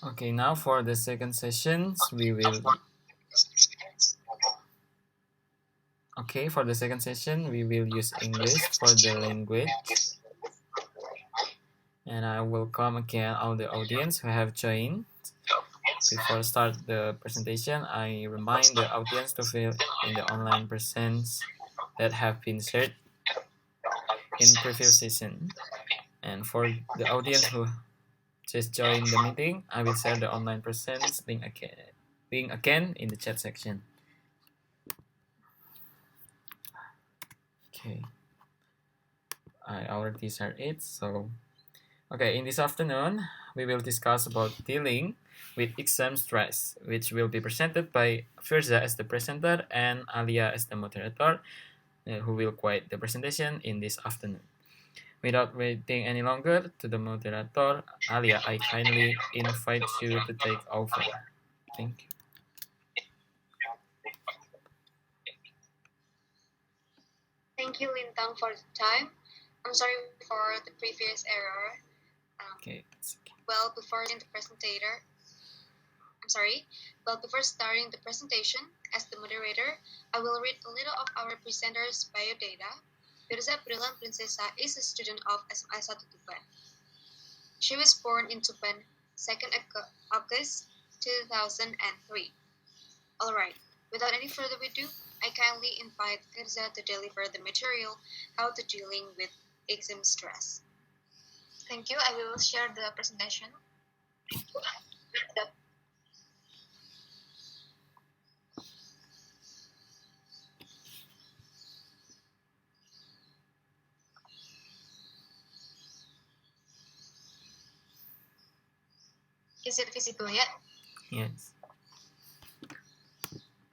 Okay, now for the second sessions, we will. Okay, for the second session, we will use English for the language. And I welcome again all the audience who have joined. Before start the presentation, I remind the audience to fill in the online presents that have been shared in previous session. And for the audience who just joined the meeting, I will share the online presents link again in the chat section. Okay, I already shared it. So, okay, in this afternoon, we will discuss about dealing with exam stress, which will be presented by Firza as the presenter and Aliya as the moderator, who will guide the presentation in this afternoon. Without waiting any longer to the moderator, Aliya, I kindly invite you to take over. Thank you. Thank you, Lintang, for the time. I'm sorry for the previous error. Okay. Well, before starting the presentation, as the moderator, I will read a little of our presenter's biodata. Firza Princesa is a student of SMA 1 Tuban. She was born in Tuban, 2nd August 2003. Alright, without any further ado, I kindly invite Firza to deliver the material, How to Dealing with Exam Stress. Thank you. I will share the presentation. Is it visible yet? Yes.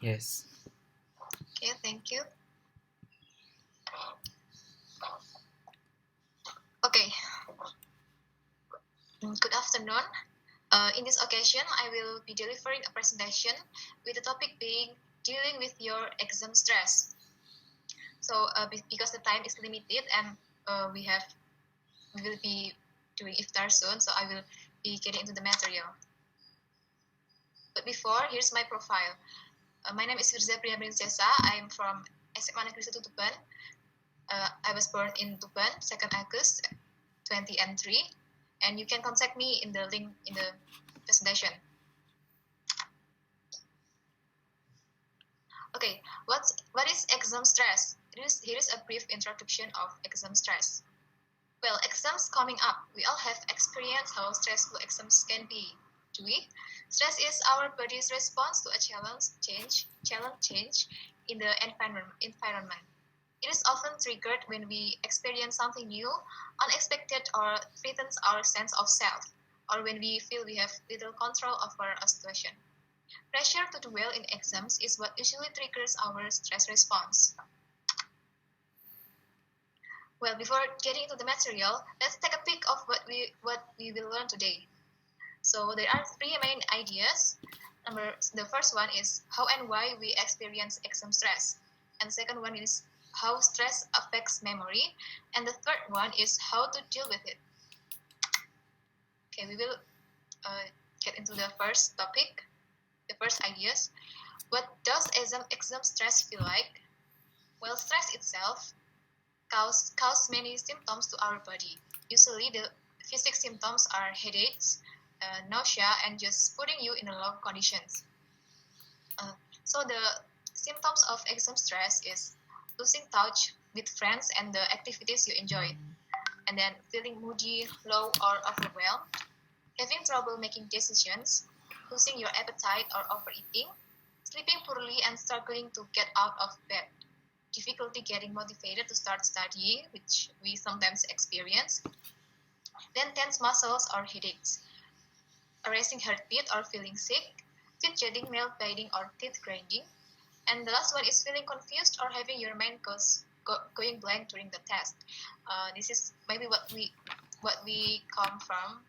Yes. Okay, thank you. Okay. Good afternoon. In this occasion, I will be delivering a presentation with the topic being dealing with your exam stress. So, because the time is limited and we will be doing iftar soon, so I will be getting into the material. But before, here's my profile. My name is Firza Princesa. I'm from SMA Negeri 1 Tuban. I was born in Tuban, 2nd August 2003. And you can contact me in the link in the presentation. Okay, what is exam stress? Here is a brief introduction of exam stress. Well, exams coming up. We all have experienced how stressful exams can be. Do we? Stress is our body's response to a challenge change in the environment. It is often triggered when we experience something new, unexpected, or threatens our sense of self, or when we feel we have little control over a situation. Pressure to do well in exams is what usually triggers our stress response. Well, before getting into the material, let's take a peek of what we will learn today. So there are three main ideas. The first one is how and why we experience exam stress, and the second one is how stress affects memory, and the third one is how to deal with it. Okay, we will get into the first topic, the first ideas. What does exam stress feel like? Well, stress itself cause many symptoms to our body. Usually, the physical symptoms are headaches, nausea, and just putting you in a low conditions. So the symptoms of exam stress is losing touch with friends and the activities you enjoy, and then feeling moody, low, or overwhelmed, having trouble making decisions, losing your appetite or overeating, sleeping poorly and struggling to get out of bed, difficulty getting motivated to start studying, which we sometimes experience, then tense muscles or headaches, a racing heartbeat or feeling sick, teeth shedding, nail biting, or teeth grinding. And the last one is feeling confused or having your mind going blank during the test. This is maybe what we come from,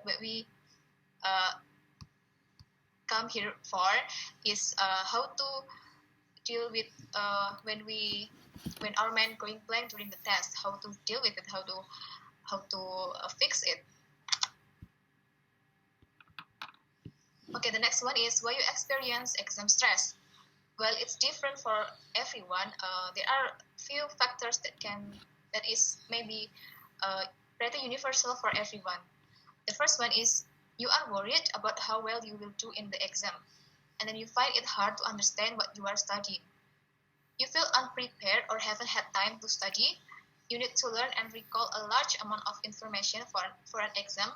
what we come here for is how to deal with when our mind going blank during the test. How to deal with it? How to fix it? Okay, the next one is why you experience exam stress. Well, it's different for everyone. There are few factors that is maybe pretty universal for everyone. The first one is you are worried about how well you will do in the exam, and then you find it hard to understand what you are studying. You feel unprepared or haven't had time to study. You need to learn and recall a large amount of information for an exam.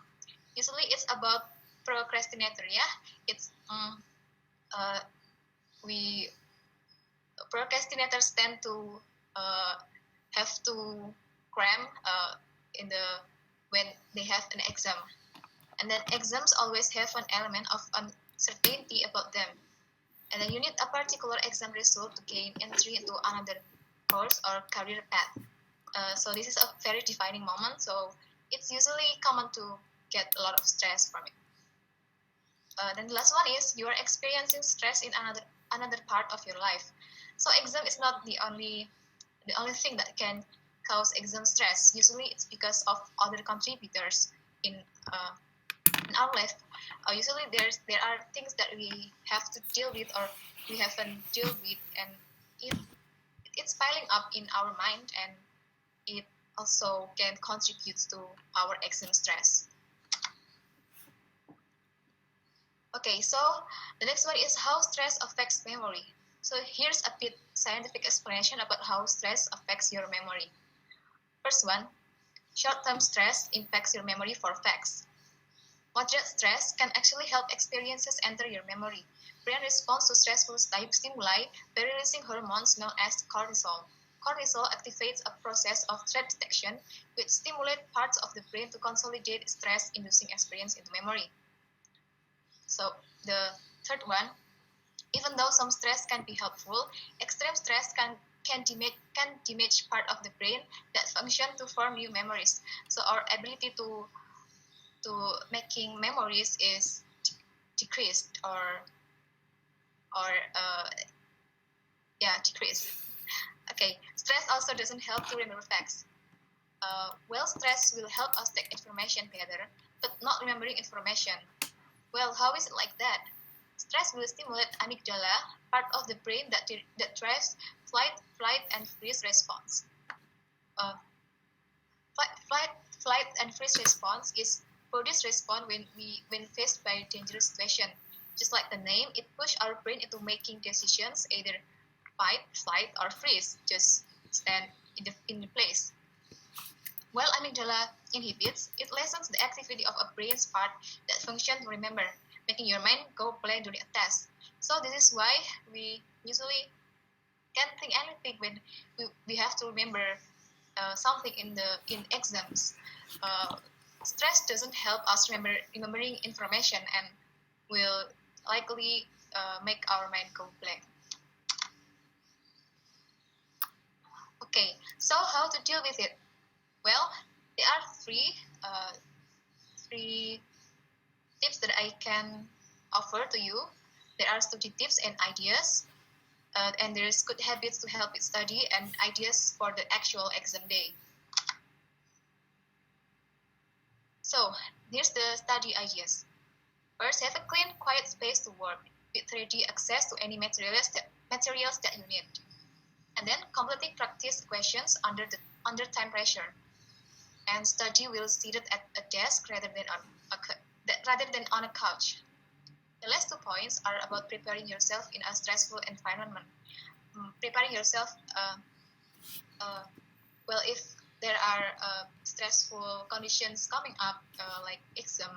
Usually, it's about procrastinator. Yeah, it's uh, we procrastinators tend to uh, have to cram in the when they have an exam, and then exams always have an element of uncertainty about them, and then you need a particular exam result to gain entry into another course or career path. So this is a very defining moment, so it's usually common to get a lot of stress from it. Then the last one is you are experiencing stress in another part of your life. So exam is not the only thing that can cause exam stress. Usually it's because of other contributors in uh, in our life. Usually there are things that we have to deal with or we haven't dealt with, and it it's piling up in our mind, and it also can contribute to our exam stress. Okay, so the next one is how stress affects memory. So here's a bit scientific explanation about how stress affects your memory. First one, short-term stress impacts your memory for facts. Moderate stress can actually help experiences enter your memory. Brain responds to stressful stimuli by releasing hormones known as cortisol. Cortisol activates a process of threat detection, which stimulates parts of the brain to consolidate stress-inducing experience into memory. So the third one, even though some stress can be helpful, extreme stress can damage part of the brain that function to form new memories. So our ability to making memories is decreased or decreased. Okay, stress also doesn't help to remember facts. Well, stress will help us take information better, but not remembering information. Well, how is it like that? Stress will stimulate amygdala, part of the brain that drives flight, and freeze response. Uh, flight, and freeze response is body's response when faced by a dangerous situation. Just like the name, it pushes our brain into making decisions, either fight, flight, or freeze. Just stand in the place. While amygdala inhibits, it lessens the activity of a brain's part that function to remember, making your mind go blank during a test. So this is why we usually can't think anything when we have to remember something in exams. Uh, Stress doesn't help us remembering information and will likely make our mind go blank. Okay, so how to deal with it? Well, there are three tips that I can offer to you. There are study tips and ideas, and there's good habits to help with study and ideas for the actual exam day. So here's the study ideas. First, have a clean, quiet space to work with ready access to any materials that you need. And then completing practice questions under time pressure. And study will seated at a desk rather than on a couch. The last 2 points are about preparing yourself in a stressful environment. Preparing yourself, if there are stressful conditions coming up, like exam,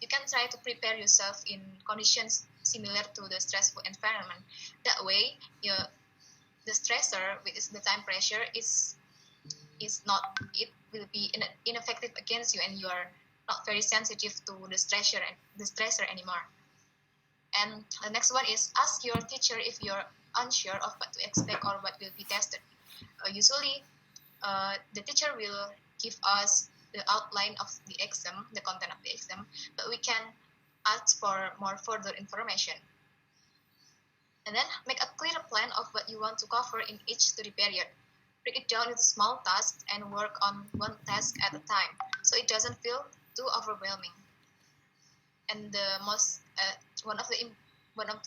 you can try to prepare yourself in conditions similar to the stressful environment. That way, the stressor, which is the time pressure, it will be ineffective against you, and you are not very sensitive to the stressor anymore. And the next one is ask your teacher if you're unsure of what to expect or what will be tested. Usually, the teacher will give us the outline of the exam, the content of the exam, but we can ask for more further information. And then make a clear plan of what you want to cover in each study period. Break it down into small tasks and work on one task at a time, so it doesn't feel too overwhelming. And one of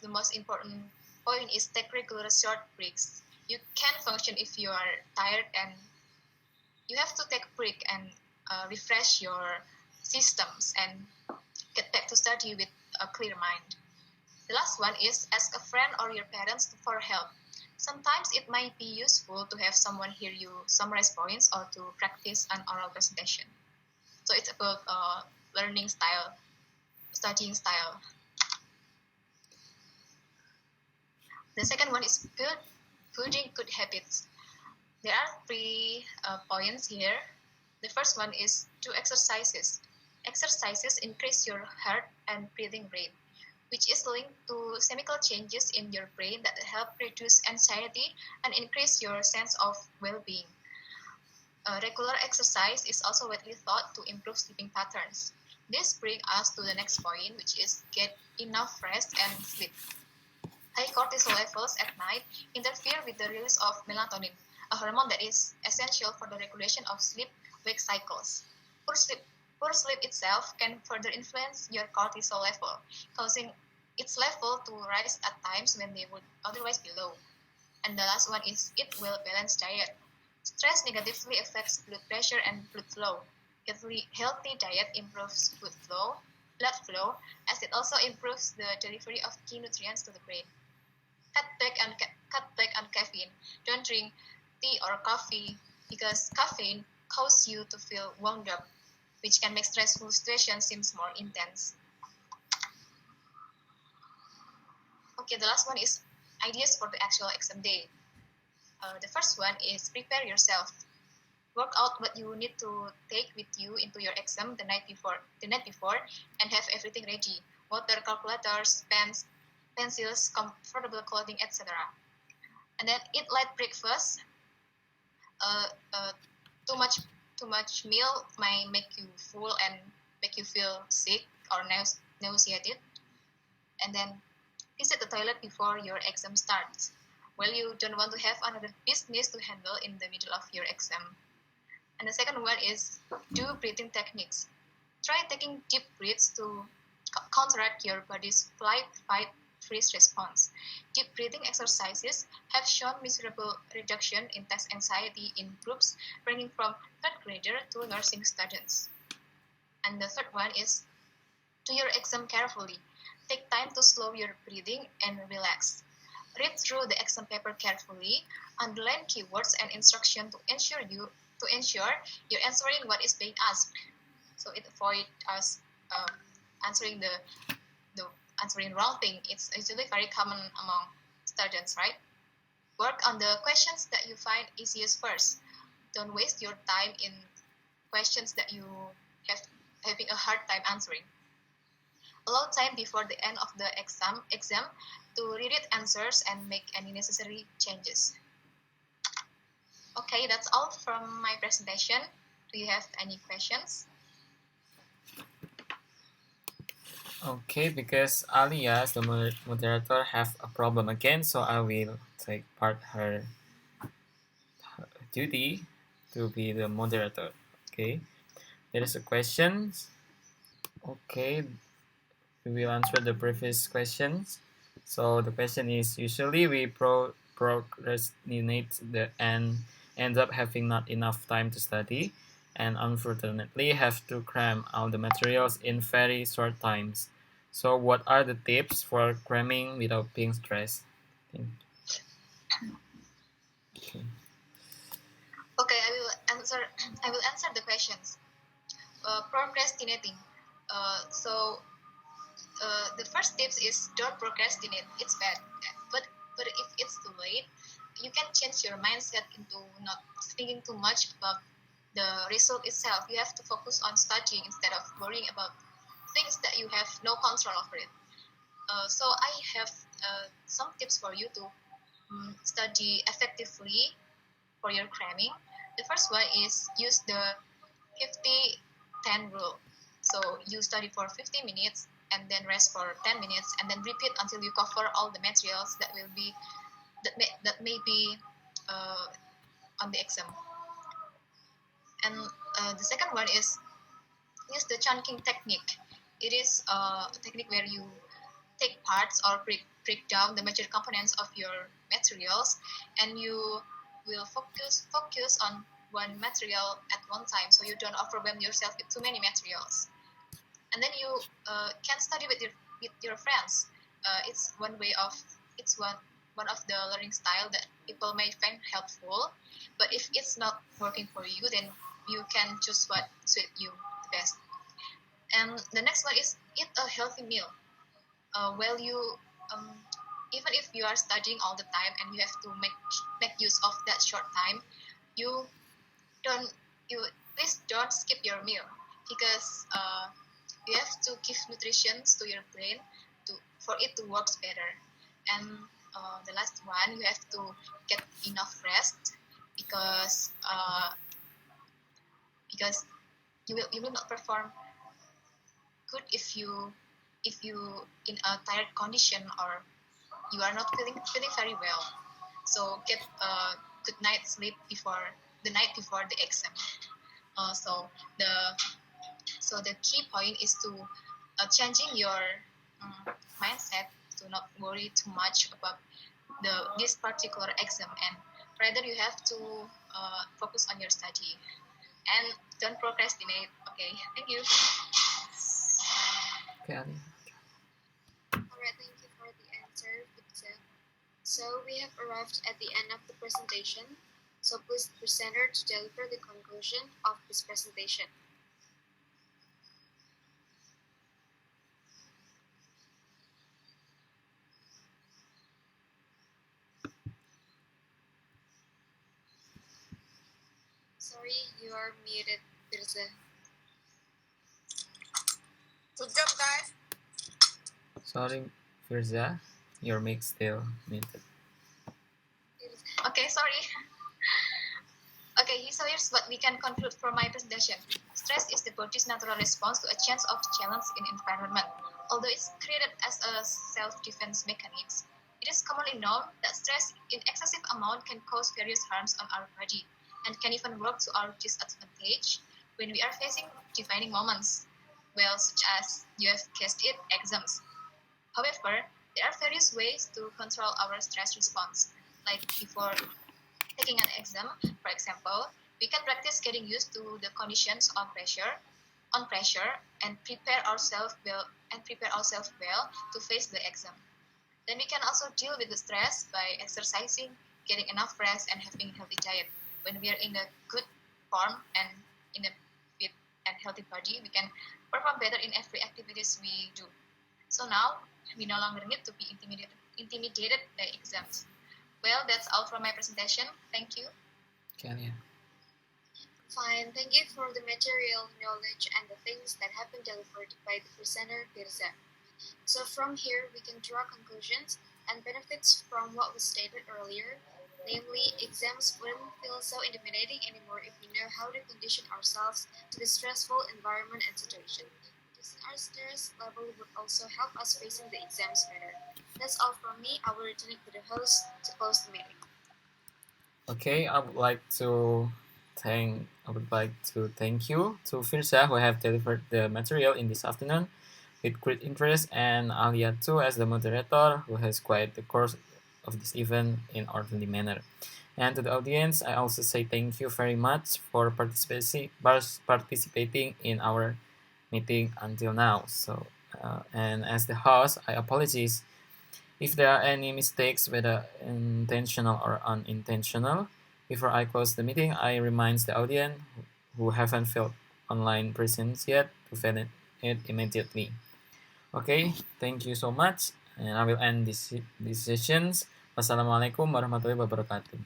the most important point is take regular short breaks. You can function if you are tired, and you have to take a break and refresh your systems and get back to study with a clear mind. The last one is ask a friend or your parents for help. Sometimes it might be useful to have someone hear you summarize points or to practice an oral presentation. So it's about learning style, studying style. The second one is building good habits. There are three points here. The first one is do exercises. Exercises increase your heart and breathing rate, which is linked to chemical changes in your brain that help reduce anxiety and increase your sense of well-being. Regular exercise is also widely thought to improve sleeping patterns. This brings us to the next point, which is get enough rest and sleep. High cortisol levels at night interfere with the release of melatonin, a hormone that is essential for the regulation of sleep-wake cycles. Poor sleep itself can further influence your cortisol level, causing its level to rise at times when they would otherwise be low. And the last one is eat well-balanced diet. Stress negatively affects blood pressure and blood flow. Healthy diet improves blood flow, as it also improves the delivery of key nutrients to the brain. Cut back on caffeine. Don't drink tea or coffee because caffeine causes you to feel wound up, which can make stressful situations seem more intense. Okay, the last one is ideas for the actual exam day. The first one is prepare yourself. Work out what you need to take with you into your exam the night before, and have everything ready: water, calculators, pens, pencils, comfortable clothing, etc. And then eat light breakfast. Uh, uh, too much meal might make you full and make you feel sick or nauseated. And then visit the toilet before your exam starts. Well, you don't want to have another business to handle in the middle of your exam. And the second one is do breathing techniques. Try taking deep breaths to counteract your body's flight, fight, freeze response. Deep breathing exercises have shown measurable reduction in test anxiety in groups ranging from third grader to nursing students. And the third one is do your exam carefully. Take time to slow your breathing and relax. Read through the exam paper carefully, underline keywords and instructions to ensure you're answering what is being asked. So it avoids us answering the answering wrong thing. It's usually very common among students, right? Work on the questions that you find easiest first. Don't waste your time in questions that you have having a hard time answering. Allow time before the end of the exam to read it answers and make any necessary changes. Okay, that's all from my presentation. Do you have any questions? Okay, because Aliya, the moderator, have a problem again, so I will take part her duty to be the moderator. Okay, there is a question. Okay, we will answer the previous questions. So the question is: usually we procrastinate and end up having not enough time to study, and unfortunately have to cram all the materials in very short times. So what are the tips for cramming without being stressed? Okay. Okay, I will answer the questions. Procrastinating. The first tips is don't procrastinate. It's bad, but if it's too late, you can change your mindset into not thinking too much about the result itself. You have to focus on studying instead of worrying about things that you have no control over it. So I have some tips for you to study effectively for your cramming. The first one is use the 50-10 rule. So you study for 50 minutes and then rest for 10 minutes and then repeat until you cover all the materials that may be on the exam. And the second one is use the chunking technique. It is a technique where you take parts or break down the major components of your materials, and you will focus on one material at one time, so you don't overwhelm yourself with too many materials. And then you can study with your friends. It's one of the learning style that people may find helpful. But if it's not working for you, then you can choose what suits you the best. And the next one is eat a healthy meal. Well, you even if you are studying all the time and you have to make use of that short time, you please don't skip your meal, because you have to give nutrition to your brain for it to work better. And the last one, you have to get enough rest, because you will not perform good if you in a tired condition, or you are not feeling very well. So get a good night's sleep the night before the exam. So the key point is to changing your mindset, to not worry too much about this particular exam, and rather you have to focus on your study and don't procrastinate. Okay, thank you. Okay, Aliya. Alright, thank you for the answer, Firza. So we have arrived at the end of the presentation. So please the presenter to deliver the conclusion of this presentation. Sorry, you are muted, Firza. Good job, guys. Sorry, Firza, your mic still muted. Okay, sorry. Okay, so here's what we can conclude from my presentation. Stress is the body's natural response to a change of challenge in environment. Although it's created as a self-defense mechanism, it is commonly known that stress in excessive amount can cause various harms on our body, and can even work to our disadvantage when we are facing defining moments, well, such as, you have guessed it, exams. However, there are various ways to control our stress response. Like before taking an exam, for example, we can practice getting used to the conditions on pressure, and prepare ourselves well to face the exam. Then we can also deal with the stress by exercising, getting enough rest, and having a healthy diet. When we are in a good form and in a fit and healthy body, we can perform better in every activities we do. So now we no longer need to be intimidated by exams. Well, that's all from my presentation. Thank you. Okay, Aliya. Fine, thank you for the material knowledge and the things that have been delivered by the presenter, Firza. So from here, we can draw conclusions and benefits from what was stated earlier. Namely, exams wouldn't feel so intimidating anymore if we know how to condition ourselves to the stressful environment and situation. Our stress level would also help us facing the exams better. That's all from me. I will return it to the host to close the meeting. Okay, I would like to thank you to Firza, who have delivered the material in this afternoon with great interest, and Aliya too as the moderator, who has guided the course of this event in orderly manner. And to the audience, I also say thank you very much for participating in our meeting until now. So, and as the host, I apologize if there are any mistakes, whether intentional or unintentional. Before I close the meeting, I remind the audience who haven't filled online presence yet to fill it immediately. Okay, thank you so much, and I will end these sessions. Wassalamualaikum warahmatullahi wabarakatuh.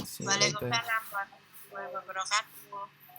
See you later. Waalaikumsalam warahmatullahi wabarakatuh.